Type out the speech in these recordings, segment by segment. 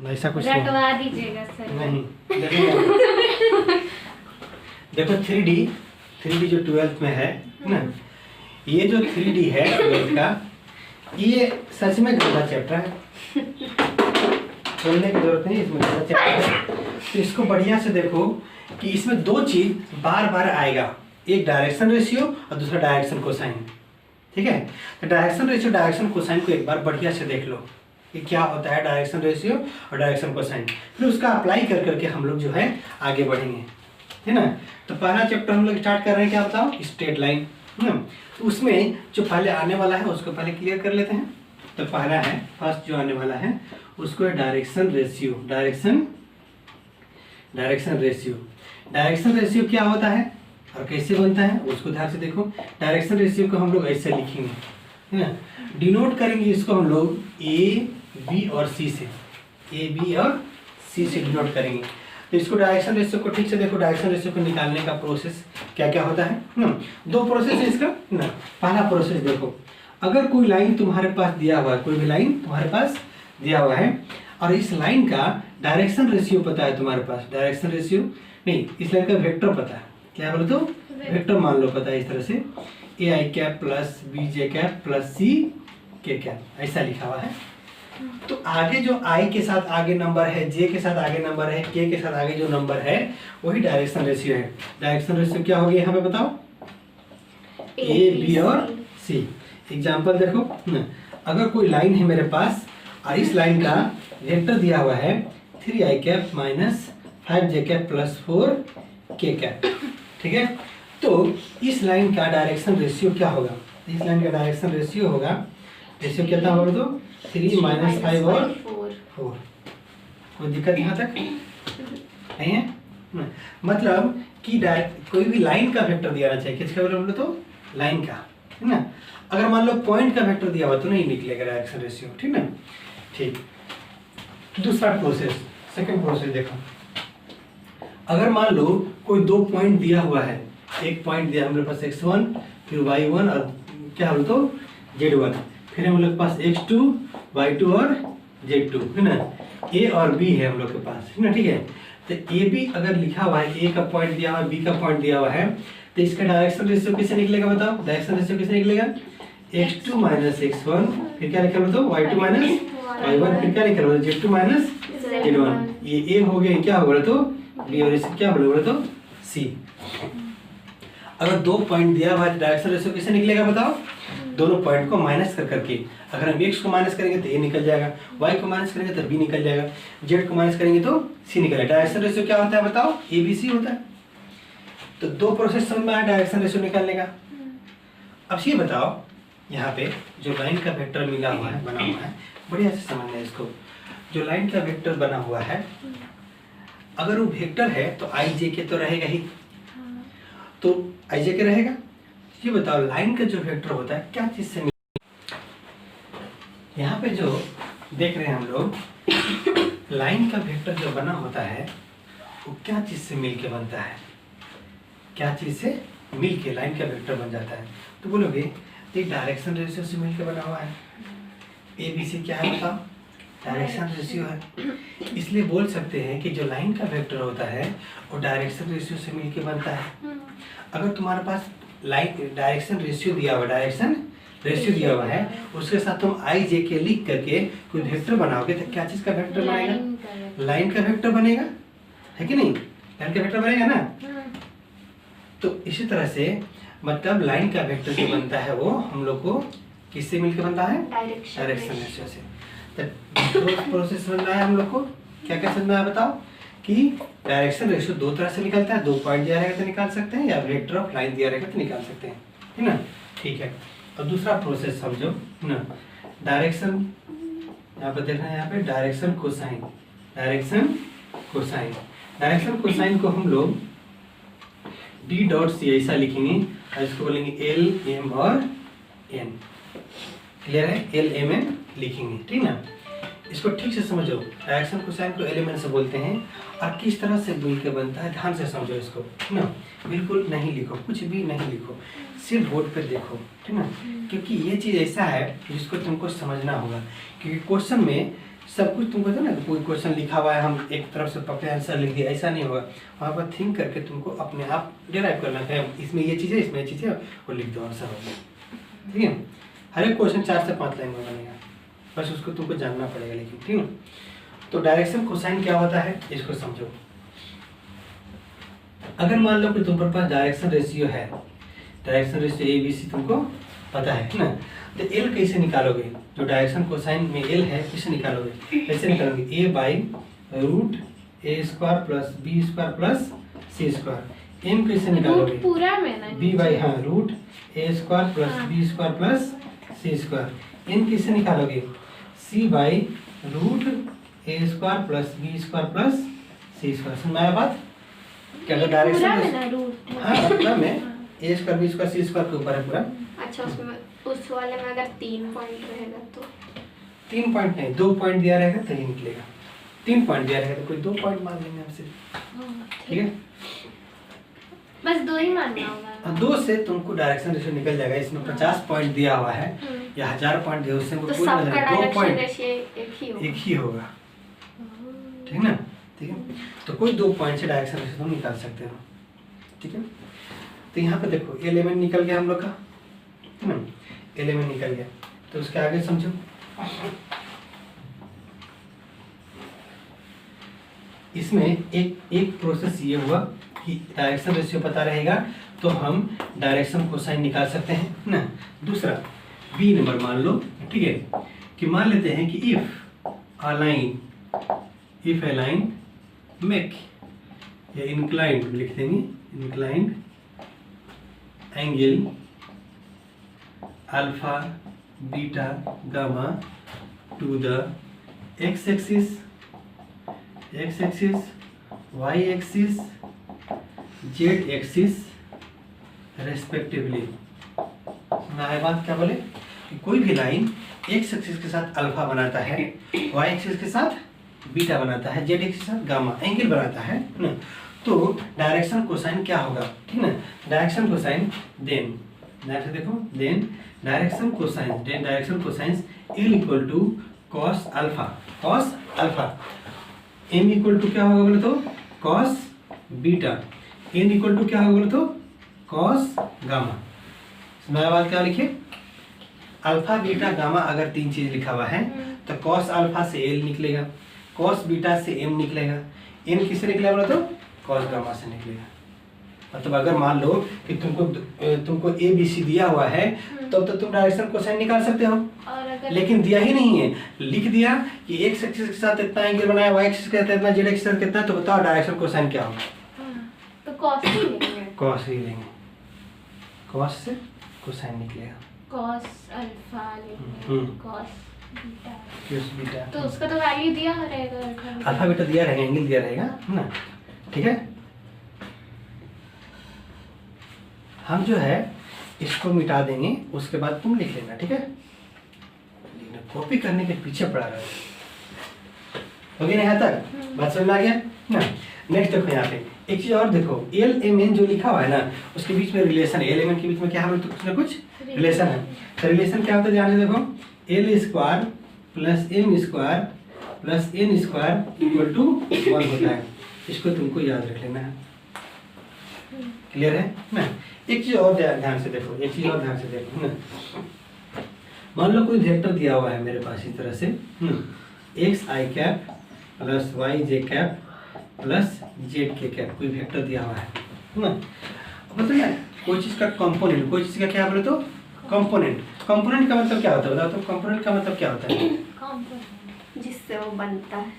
ऐसा कुछ रटवा दीजिएगा सर। नहीं। देखो 3D जो 12th में है ना, ये जो 3D है 12th का, ये सच में गंदा चैप्टर है, बोलने की जरूरत नहीं, इसमें गंदा चैप्टर है। तो इसको बढ़िया से देखो कि इसमें दो चीज बार बार आएगा, एक डायरेक्शन रेशियो और दूसरा डायरेक्शन कोसाइन। ठीक है, तो डायरेक्शन रेशियो डायरेक्शन कोसाइन को एक बार बढ़िया से देख लो कि क्या होता है डायरेक्शन रेशियो और डायरेक्शन कोसाइन, फिर उसका अप्लाई कर करके हम लोग जो है आगे बढ़ेंगे, है ना। तो पहला चैप्टर हम लोग स्टार्ट कर रहे हैं, क्या बताओ, स्ट्रेट लाइन, है ना। तो उसमें जो पहले आने वाला है उसको पहले क्लियर कर लेते हैं। तो पहला है, फर्स्ट जो आने वाला है उसको है डायरेक्शन रेशियो। डायरेक्शन रेशियो क्या होता है और कैसे बनता है उसको ध्यान से देखो। डायरेक्शन रेशियो को हम लोग ऐसे लिखेंगे, है ना, डिनोट करेंगे इसको हम लोग ए बी और सी से, ए बी और सी से डिनोट करेंगे। तो इसको डायरेक्शन रेशियो को ठीक से देखो, डायरेक्शन रेशियो को निकालने का प्रोसेस क्या क्या होता है ना। दो प्रोसेस है इसका ना। पहला प्रोसेस देखो, अगर कोई लाइन तुम्हारे पास दिया हुआ है, कोई भी लाइन तुम्हारे पास दिया हुआ है और इस लाइन का डायरेक्शन रेशियो पता है तुम्हारे पास, डायरेक्शन रेशियो नहीं, इस लाइन का वेक्टर पता है, क्या बोले तो वेक्टर मान लो पता है, इस तरह से A I cap plus B J cap plus C K cap ऐसा लिखा हुआ है। तो आगे जो आई के साथ आगे नंबर है, जे के साथ आगे नंबर है, के साथ आगे जो नंबर है वही डायरेक्शन रेशियो है। डायरेक्शन रेशियो क्या हो गया यहाँ पे बताओ, ए बी और सी। एग्जाम्पल देखो ना, अगर कोई लाइन है मेरे पास और इस लाइन का वेक्टर दिया हुआ है 3i cap minus 5j cap plus 4k cap, ठीक है। तो इस लाइन का डायरेक्शन रेशियो क्या होगा, इस लाइन का डायरेक्शन रेशियो होगा, रेशियो कितना होगा तो 3 माइनस 5 और 4। कोई दिक्कत यहाँ तक नहीं है। मतलब कि कोई भी लाइन का वेक्टर दिया चाहिए, किसका बोलो तो लाइन का, है ना। अगर मान लो पॉइंट का वेक्टर दिया हुआ तो नहीं निकलेगा डायरेक्शन रेशियो, ठीक ना। ठीक, दूसरा प्रोसेस, सेकंड प्रोसेस देखो, अगर मान लो कोई दो पॉइंट दिया हुआ है, एक पॉइंट दिया हमारे पास x1 फिर y1 और क्या बोलो तो z1, फिर हम लोग के पास x2 y2 और z2, है ना। a और b है हम लोग के पास, है ना, ठीक है। तो ए बी अगर लिखा हुआ है, ए का पॉइंट दिया हुआ है, बी का पॉइंट दिया हुआ है, तो इसका डायरेक्शन रेशियो कैसे निकलेगा बताओ, डायरेक्शन रेशियो कैसे निकलेगा, x2 माइनस x1 फिर क्या निकल बताओ y2 माइनस y1 फिर क्या निकल z2 माइनस z1। ये a हो गया, क्या होगा तो b और इसे क्या बोलोगे तो c। अगर दो पॉइंट दिया हुआ है डायरेक्शन रेशियो कैसे निकलेगा बताओ, दोनों पॉइंट को माइनस कर करके, अगर हम x को माइनस करेंगे तो a निकल जाएगा, y को माइनस करेंगे तो b निकल जाएगा, z को माइनस करेंगे तो c निकलेगा। डायरेक्शन रेशियो क्या होता है बताओ, ABC होता है। तो दो प्रोसेस समझ में आया डायरेक्शन रेशियो निकालने का। अब ये बताओ, यहाँ पे जो लाइन का वेक्टर मिला हुआ है, बना हुआ है, बढ़िया से समझना है इसको। जो लाइन का वेक्टर बना हुआ है, अगर वो वेक्टर है तो आई जे के तो रहेगा ही, तो आई जे के रहेगा। ये बताओ लाइन का जो वेक्टर होता है क्या चीज से, यहाँ पे जो देख रहे हैं हम लोग, लाइन का वेक्टर जो बना होता है वो क्या चीज से मिलके बनता है, क्या चीज से मिलके लाइन का वेक्टर बन जाता है। तो बोलोगे एक डायरेक्शन रेशियो से मिलके बना हुआ है, ए बी सी क्या है बताओ, डायरेक्शन रेशियो है। इसलिए बोल सकते हैं कि जो लाइन का वेक्टर होता है वो डायरेक्शन रेशियो से मिलके बनता है। अगर तुम्हारे पास लाइन डायरेक्शन रेशियो दिया हुआ, डायरेक्शन रेशियो दिया हुआ है, उसके साथ तुम आई जे के लिख करके कोई वेक्टर बनाओगे तो क्या चीज का वेक्टर बनेगा, लाइन का वेक्टर बनेगा, है कि नहीं, लाइन का वेक्टर बनेगा ना। तो इसी तरह से मतलब लाइन का वेक्टर जो बनता है वो हम लोग को किससे मिलकर बनता है, डायरेक्शन रेशियो से। तो प्रोसेस समझ में आया हम लोग को, क्या क्या समझ में आया बताओ, कि डायरेक्शन रेशियो दो तरह से निकलता है, दो पॉइंट दिया रहेगा तो निकाल सकते हैं, या वेक्टर ऑफ लाइन दिया रहेगा तो निकाल सकते हैं, है ना। ठीक है, और दूसरा प्रोसेस समझो ना, डायरेक्शन, यहाँ पे देखना है, यहाँ पे direction cosine, direction cosine, direction cosine को हम लोग d डॉट सी ऐसा लिखेंगे और इसको बोलेंगे एल एम और एन, क्लियर है, एल एम एन लिखेंगे, ठीक ना। इसको ठीक से समझो, डायरेक्शन कोसाइन को एलिमेंट से बोलते हैं और किस तरह से मिलकर बनता है, ध्यान से समझो इसको, ठीक ना। बिल्कुल नहीं लिखो, कुछ भी नहीं लिखो, सिर्फ बोर्ड पे देखो, ठीक ना, क्योंकि ये चीज़ ऐसा है जिसको तुमको समझना होगा, क्योंकि क्वेश्चन में सब कुछ तुमको था ना, कोई क्वेश्चन लिखा हुआ है हम एक तरफ से पकड़े आंसर लिख दिया, ऐसा नहीं होगा। वहाँ पर थिंक करके तुमको अपने आप डिराइव करना है, इसमें ये चीज़ है, इसमें ये चीज़ है, और लिख दो आंसर हो गया। ठीक है, हर एक क्वेश्चन 4 से 5 लाइन में बनेगा, बस उसको तुमको जानना पड़ेगा। लेकिन ठीक है, तो डायरेक्शन कोसाइन क्या होता है इसको समझो। अगर मान लो कि तुम्हारे पास डायरेक्शन रेशियो है, direction ratio A B C तुमको पता है ना, तो एल कैसे निकालोगे? जो डायरेक्शन कोसाइन में एल है कैसे निकालोगे? कैसे निकालोगे? A by root A square plus B square plus C square. M कैसे निकालोगे? पूरा में ना बी बाई हाँ root A square plus B square plus C square. N कैसे निकालोगे? C by root A square plus B square plus C square. समझ में आया बात? क्या अगर डायरेक्शन हाँ मतलब में ए स्क्वायर बी स्क्वायर सी स्क्वायर के ऊपर है पूरा। अच्छा, उसमें उस वाले में अगर 3 पॉइंट रहेगा तो 3 पॉइंट नहीं, 2 पॉइंट दिया रहेगा तो ही निकलेगा। 3 पॉइंट दिया रहेगा तो कोई 2 पॉइंट मान लेंगे हमसे। ठीक है, बस 2 ही मानना होगा। 2 से तुमको डायरेक्शन रेशियो निकल जाएगा। इसमें 50 पॉइंट दिया हुआ है या 1000 पॉइंट दिया, उससे तो कोई सबका 2 डायरेक्शन पॉइंट रेशियो एक ही होगा। ठीक है ना? ठीक है, तो कोई 2 पॉइंट से डायरेक्शन रेशियो तुम निकाल सकते हो। ठीक है, तो यहाँ पे देखो एलिमेंट निकल गया हम लोग का, है ना? एलिमेंट निकल गया, तो उसके आगे समझो। इसमें एक प्रोसेस ये हुआ कि डायरेक्शन रेशियो पता रहेगा तो हम डायरेक्शन कोसाइन निकाल सकते हैं ना। दूसरा बी नंबर मान लो, ठीक है, कि मान लेते हैं कि इफ अ लाइन मेक या इंक्लाइंड लिख देंगे, inclined angle alpha beta gamma to the x axis y axis z axis respectively. बात क्या बोले कि कोई भी लाइन एक्स एक्सिस के साथ अल्फा बनाता है, वाई एक्सिस के साथ बीटा बनाता है, जेड एक्सिस के साथ गामा एंगल बनाता है ना, तो डायरेक्शन कोसाइन क्या होगा? ठीक है ना, डायरेक्शन कोसाइन देन देखो then direction cosine l equal to cos alpha. M equal to क्या होगा बोले तो cos beta. N equal to क्या होगा बोले तो कॉस गामा। नया बात क्या लिखे? अल्फा बीटा गामा अगर 3 चीज लिखा हुआ है तो कॉस अल्फा से एल निकलेगा, कॉस बीटा से एम निकलेगा, एन किससे निकलेगा बोले तो कॉस गामा से निकलेगा। मतलब अगर मान लो कि तुमको ए बी सी दिया हुआ है तो तुम डायरेक्शन कोसाइन निकाल सकते हो, लेकिन दिया ही नहीं है, लिख दिया कि एक्स एक्सिस के साथ इतना एंगल बनाया, वाई एक्सिस के साथ इतना, जेड एक्सिस के साथ कितना, तो बताओ डायरेक्शन कोसाइन क्या होगा? तो कॉस ही लेंगे, कॉस ही लेंगे, कॉस से कोसाइन निकलेगा, कॉस अल्फा लेंगे, कॉस बीटा। तो उसका तो वैल्यू दिया रहेगा, अल्फा बीटा दिया रहेगा, एंगल दिया रहेगा ना। ठीक है, हम जो है इसको मिटा देंगे, उसके बाद तुम लिख लेना। ठीक है, कॉपी करने के पीछे पड़ा रहा हो गया ना यहाँ तक? बात समझ में आ गया ना? नेक्स्ट देखो यहाँ पे एक चीज और देखो, एल एम एन जो लिखा हुआ है ना, उसके बीच में रिलेशन है, एल एम एन के बीच में क्या है? तो कुछ ना कुछ रिलेशन है। तो रिलेशन क्या होता है ध्यान से देखो, l square plus m square plus n square equal to 1 होता है। इसको तुमको याद रख लेना है। क्लियर है ना? एक चीज और ध्यान से देखो, ना, मान लो कोई वेक्टर दिया हुआ है मेरे पास इस तरह से, एक्स आई कैप प्लस वाई जे कैप प्लस जेड के कैप, कोई वेक्टर दिया हुआ है ना। मतलब ना कोई चीज का कंपोनेंट, कोई चीज का क्या बोले तो कंपोनेंट का मतलब क्या होता है बताओ? तो कंपोनेंट का मतलब क्या होता है? जिससे वो बनता है।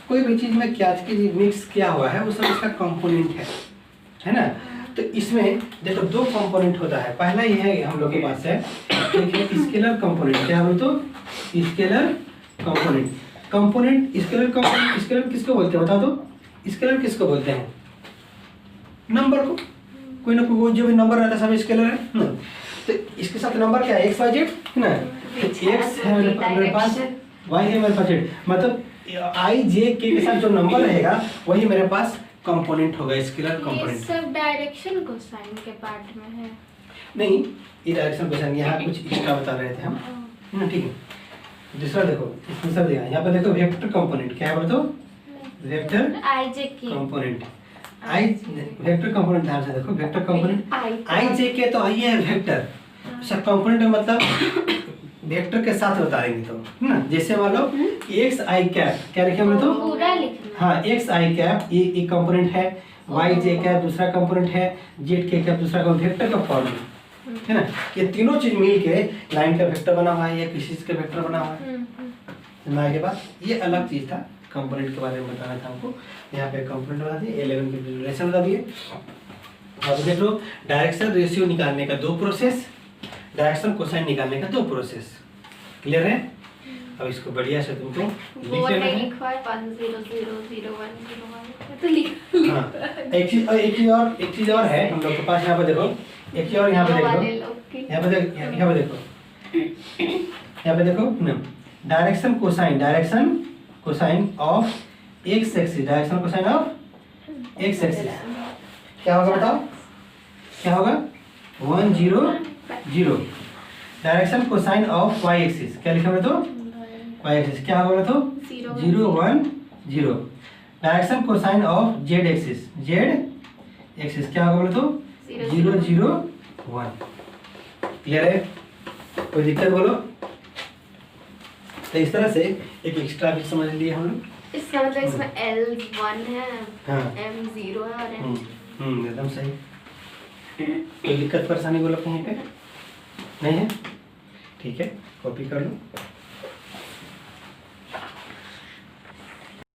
कोई भी चीज में क्या चीज मिक्स किया हुआ है वो सब इसका कंपोनेंट है ना। तो इसमें देखो 2 कंपोनेंट होता है। पहला ये है हम लोग के पास है स्केलर कंपोनेंट, क्या बोलते हो? Scalar component. स्केलर किसको बोलते हैं बताओ तो? स्केलर किसको बोलते हैं? नंबर को, कोई ना कोई जो भी नंबर रहता है सब स्केलर है ना। तो इसके साथ नंबर क्या है? एक्स वाई जेड है ना। एक्स है मेरे पास, वाई है मेरे पास, जेड, मतलब आई जे के साथ जो नंबर रहेगा वही मेरे पास कंपोनेंट होगा, स्केलर कंपोनेंट। ये सब डायरेक्शन कोसाइन के पार्ट में है। नहीं, ये डायरेक्शन कोसाइन यहाँ कुछ एक्स्ट्रा बता रहे थे हम, ठीक है। दूसरा देखो, इसमें सब दिया यहाँ पे देखो वेक्टर कंपोनेंट क्या है बोलो तो, वेक्टर आई जे के कंपोनेंट। आई वेक्टर कंपोनेंट ध्यान से देखो, वेक्टर कंपोनेंट आई जे के तो आई है वेक्टर, अच्छा कंपोनेंट में मतलब वेक्टर के साथ बता देंगे तो है ना। जैसे मान लो एक्स आई कैप क्या लिखे हमने तो, पूरा लिखना। हाँ एक्स आई कैप ये एक कंपोनेंट है, वाई जे कैप दूसरा कंपोनेंट है, जेड के कैप दूसरा कंपोनेंट, वेक्टर का फॉर्म है ना। ये तीनों चीज मिल के लाइन का वेक्टर बना हुआ है या किसी चीज का वेक्टर बना हुआ है। समझ के बाद ये अलग चीज था, कंपोनेंट के बारे में बताना था हमको। यहाँ पे कंपोनेंट बता दिए, 11 के रिलेशन बता दिए। अब देख लो डायरेक्शन रेशियो निकालने का 2 प्रोसेस, डायरेक्शन कोसाइन निकालने का 2 प्रोसेस। क्लियर है? अब इसको बढ़िया से तुमको लिख लेना है। हाँ एक चीज और है हम लोग के पास, यहाँ पे देखो एक चीज और, यहाँ पे देखो, यहाँ पे देखो, यहाँ पे देखो ना, direction cosine of x axis, direction cosine of x axis क्या होगा बताओ, क्या होगा 1 0 0। Direction cosine of y axis क्या लिखा तो, वाई एक्सिस क्या होगा तो 0 1 0। Direction cosine of Z axis क्या होगा तो 0 0 1। क्लियर है? कोई दिक्कत बोलो? तो इस तरह से एक एक्स्ट्रा भी समझ लिए हम लोग। इसका मतलब इसमें L1 है, हाँ। M0 है और M। एकदम सही। कोई दिक्कत परेशानी बोलो कहीं पे नहीं है? ठीक है, कॉपी कर लो।